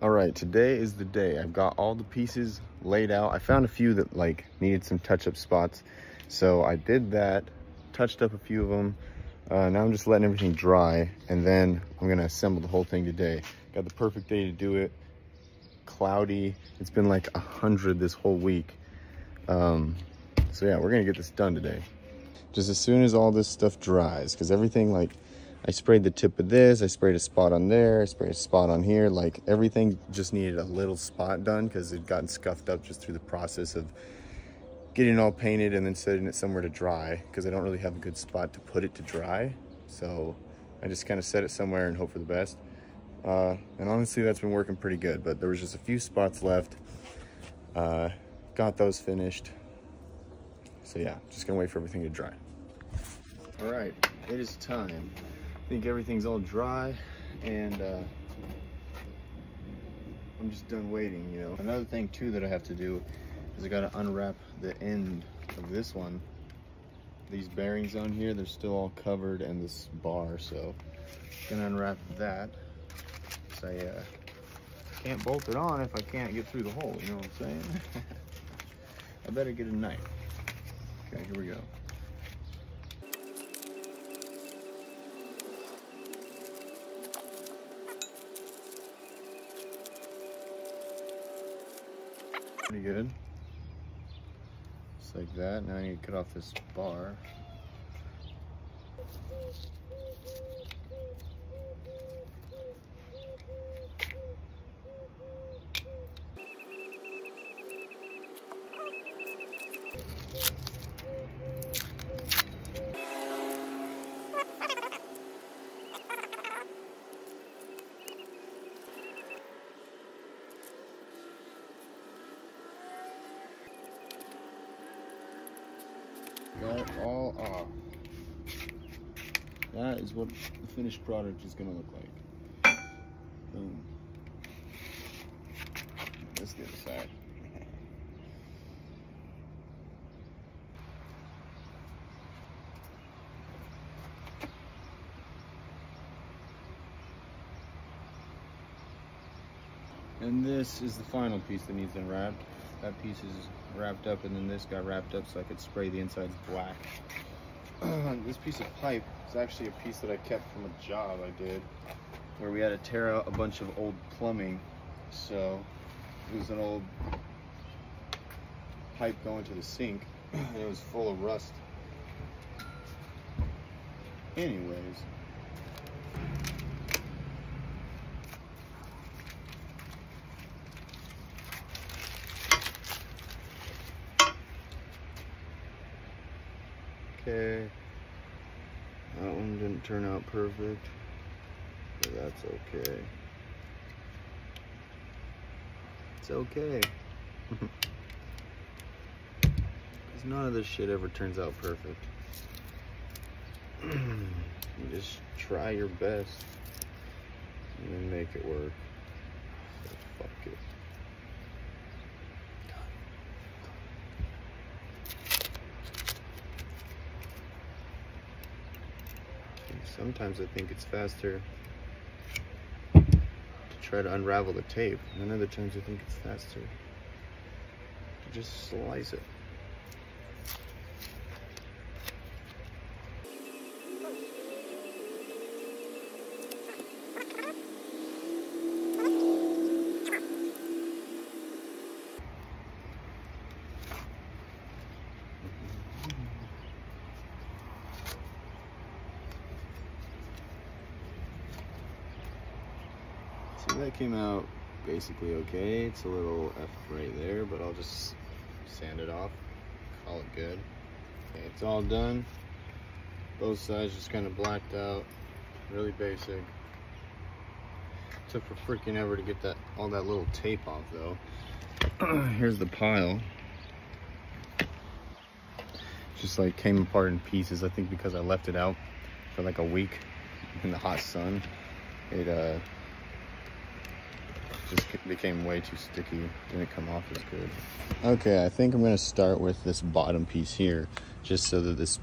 All right, today is the day. I've got all the pieces laid out. I found a few that like needed some touch-up spots, so I did that, touched up a few of them. Now I'm just letting everything dry, and then I'm gonna assemble the whole thing today. Got the perfect day to do it. Cloudy. It's been like 100 this whole week. So yeah, we're gonna get this done today. Just as soon as all this stuff dries, because everything, like, I sprayed the tip of this, I sprayed a spot on there, I sprayed a spot on here, like everything just needed a little spot done because it'd gotten scuffed up just through the process of getting it all painted and then setting it somewhere to dry, because I don't really have a good spot to put it to dry. So I just kind of set it somewhere and hope for the best. And honestly, that's been working pretty good, but there was just a few spots left. Got those finished. So yeah, just gonna wait for everything to dry. All right, it is time. I think everything's all dry, and I'm just done waiting, you know. Another thing too that I have to do is I gotta unwrap the end of this one. These bearings on here, they're still all covered, and this bar, so I'm gonna unwrap that. So I can't bolt it on if I can't get through the hole, you know what I'm saying? I better get a knife. Okay, here we go. Pretty good. Just like that. Now I need to cut off this bar. Got it all off. That is what the finished product is gonna look like. Boom. Let's get aside. And this is the final piece that needs unwrapped. That piece is wrapped up, and then this got wrapped up so I could spray the insides black. This piece of pipe is actually a piece that I kept from a job I did where we had to tear out a bunch of old plumbing. So it was an old pipe going to the sink, and it was full of rust. Anyways, okay, that one didn't turn out perfect, but that's okay. It's okay. Because none of this shit ever turns out perfect. You just try your best and then make it work. So fuck it. Sometimes I think it's faster to try to unravel the tape, and other times I think it's faster to just slice it. So that came out basically okay. It's a little F right there, but I'll just sand it off, call it good. Okay, it's all done. Both sides just kind of blacked out, really basic. Took for freaking ever to get all that little tape off though. Here's the pile. Just like came apart in pieces, I think because I left it out for like a week in the hot sun. It just became way too sticky. Didn't come off as good. Okay, I think I'm gonna start with this bottom piece here, just so that this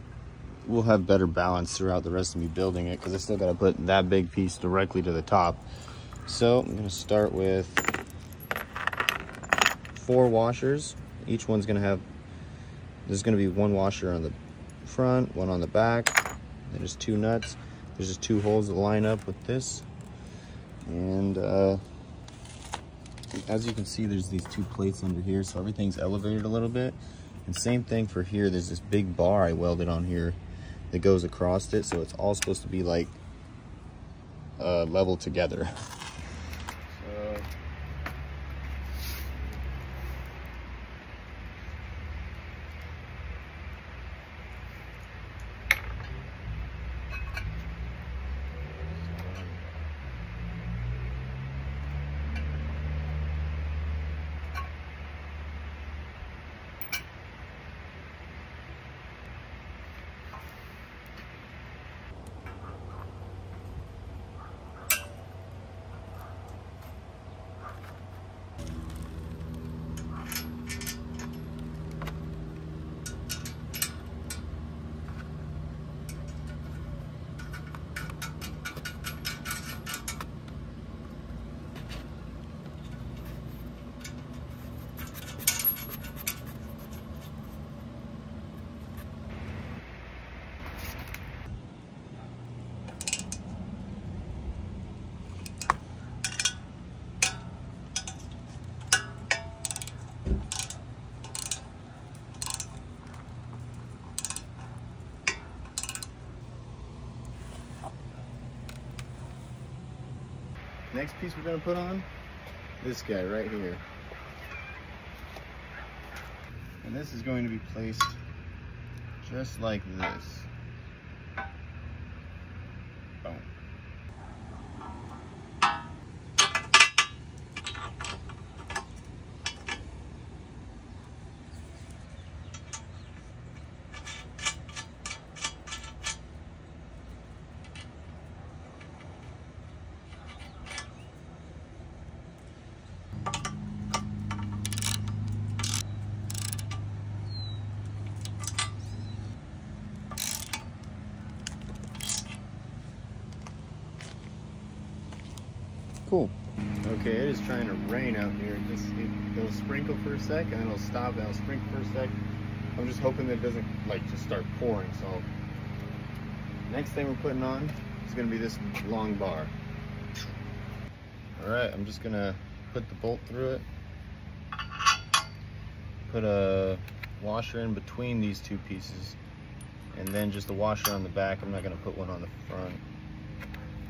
will have better balance throughout the rest of me building it, because I still gotta put that big piece directly to the top. So I'm gonna start with 4 washers. Each one's gonna have, there's gonna be 1 washer on the front, 1 on the back. There's 2 nuts. There's just 2 holes that line up with this. And as you can see, there's these 2 plates under here, so everything's elevated a little bit. And same thing for here. There's this big bar I welded on here that goes across it, so it's all supposed to be like level together. Next piece we're gonna put on, this guy right here. And this is going to be placed just like this. Boom. Cool. Okay, it is trying to rain out here. It'll sprinkle for a sec, and then it'll stop, and it'll sprinkle for a sec. I'm just hoping that it doesn't like just start pouring. So next thing we're putting on is gonna be this long bar. All right, I'm just gonna put the bolt through it. Put a washer in between these 2 pieces, and then just a washer on the back. I'm not gonna put one on the front.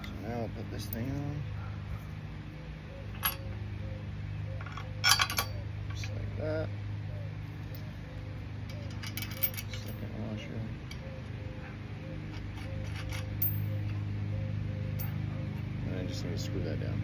So now I'll put this thing on. That second washer, and I just need to screw that down.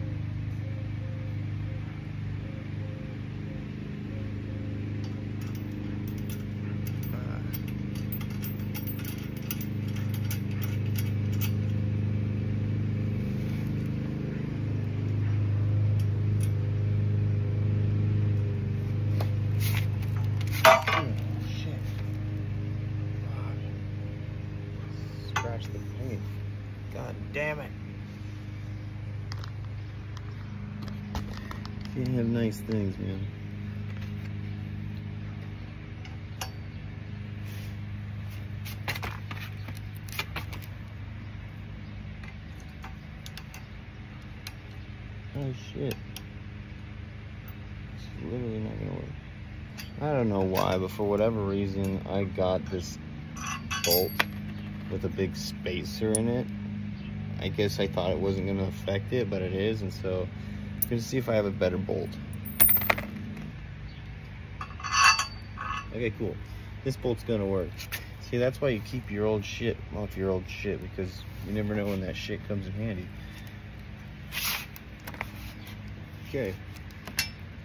The paint. God damn it. Can't have nice things, man. Oh shit. It's literally not gonna work. I don't know why, but for whatever reason, I got this bolt with a big spacer in it. I guess I thought it wasn't gonna affect it, but it is, and so I'm gonna see if I have a better bolt. Okay, cool. This bolt's gonna work. See, that's why you keep your old shit off your old shit, because you never know when that shit comes in handy. Okay,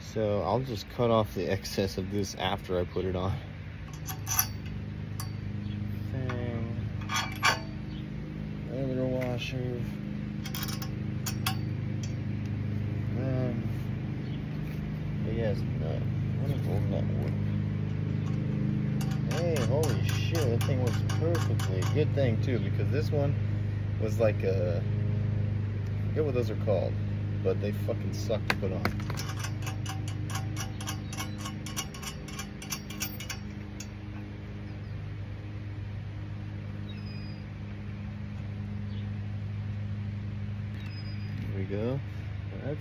so I'll just cut off the excess of this after I put it on. Another washer. But yes, what is old nut work? Hey, holy shit, that thing works perfectly. Good thing too, because this one was like a, I forget what those are called, but they fucking suck to put on.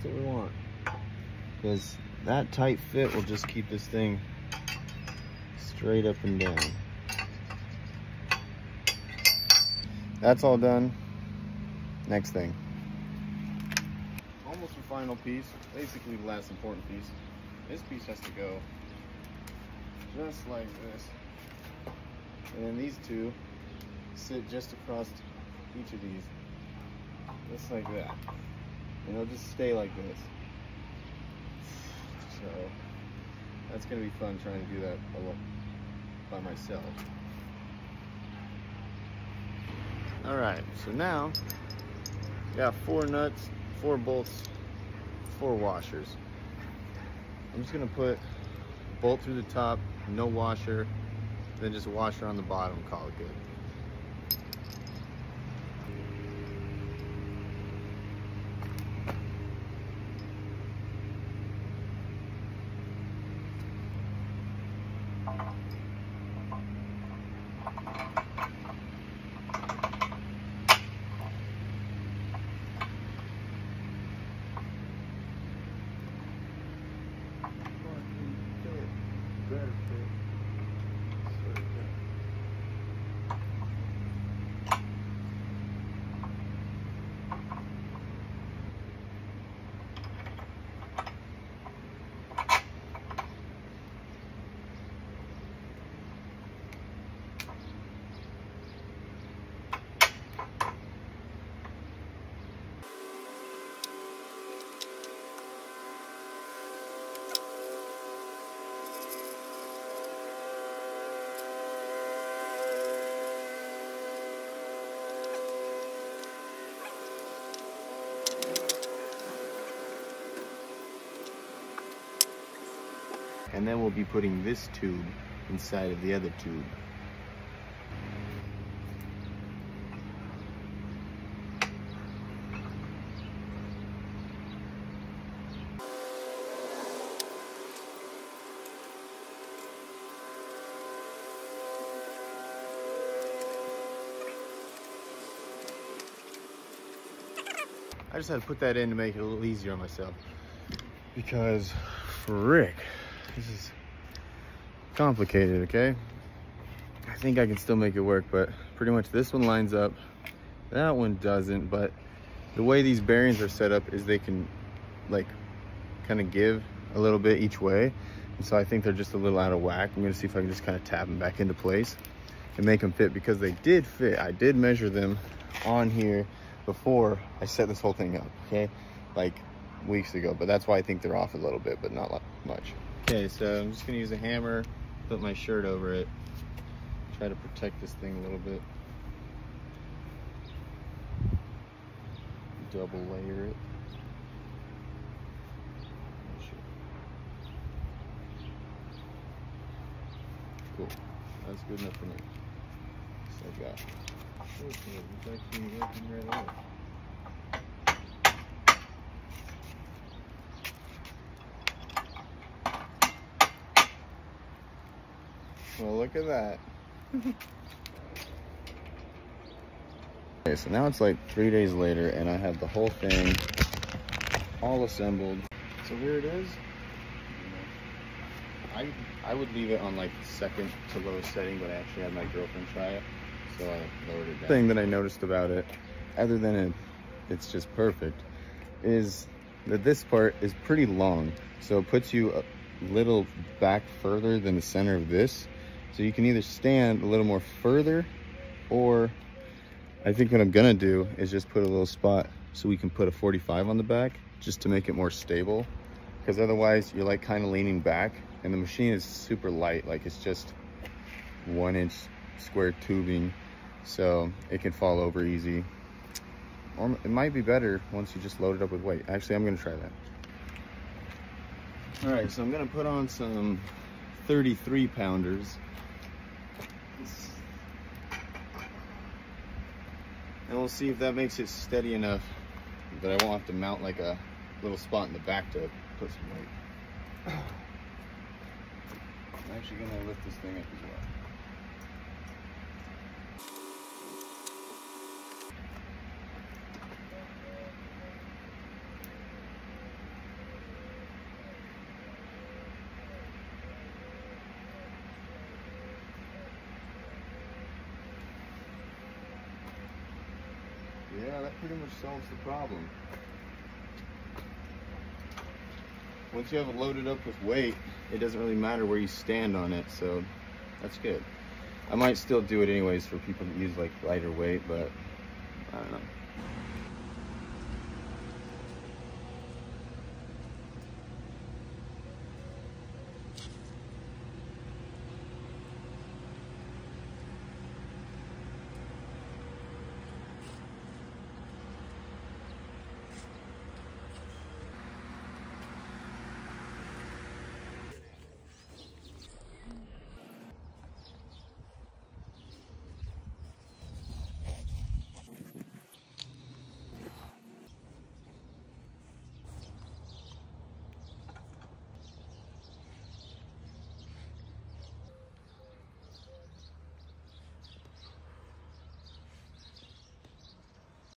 That's what we want. Because that tight fit will just keep this thing straight up and down. That's all done. Next thing. Almost the final piece, basically the last important piece. This piece has to go just like this. And then these two sit just across each of these. Just like that. And it'll just stay like this. So that's gonna be fun trying to do that by myself. All right, so now we got 4 nuts, 4 bolts, 4 washers. I'm just gonna put a bolt through the top, no washer, then just a washer on the bottom, call it good. And then we'll be putting this tube inside of the other tube. I just had to put that in to make it a little easier on myself, because frick, this is complicated, okay? I think I can still make it work, but pretty much this one lines up, that one doesn't, but the way these bearings are set up is they can like kind of give a little bit each way. And so I think they're just a little out of whack. I'm gonna see if I can just kind of tap them back into place and make them fit, because they did fit. I did measure them on here before I set this whole thing up, okay? Like weeks ago, but that's why I think they're off a little bit, but not much. Okay, so I'm just gonna use a hammer, put my shirt over it, try to protect this thing a little bit. Double layer it. Cool, that's good enough for me. Just like that. Okay, it's actually working right away. Well, look at that. Okay, so now it's like 3 days later and I have the whole thing all assembled. So here it is. I would leave it on like second to lowest setting, but I actually had my girlfriend try it, so I lowered it down. The thing that I noticed about it, other than it's just perfect, is that this part is pretty long. So it puts you a little back further than the center of this. So you can either stand a little more further, or I think what I'm gonna do is just put a little spot so we can put a 45 on the back, just to make it more stable. Because otherwise you're like kind of leaning back, and the machine is super light. Like it's just 1 inch square tubing, so it can fall over easy. Or it might be better once you just load it up with weight. Actually, I'm gonna try that. All right, so I'm gonna put on some 33 pounders. And we'll see if that makes it steady enough that I won't have to mount like a little spot in the back to put some weight. I'm actually gonna lift this thing up as well. that pretty much solves the problem. Once you have it loaded up with weight, it doesn't really matter where you stand on it, so that's good. I might still do it anyways for people that use like lighter weight, but I don't know.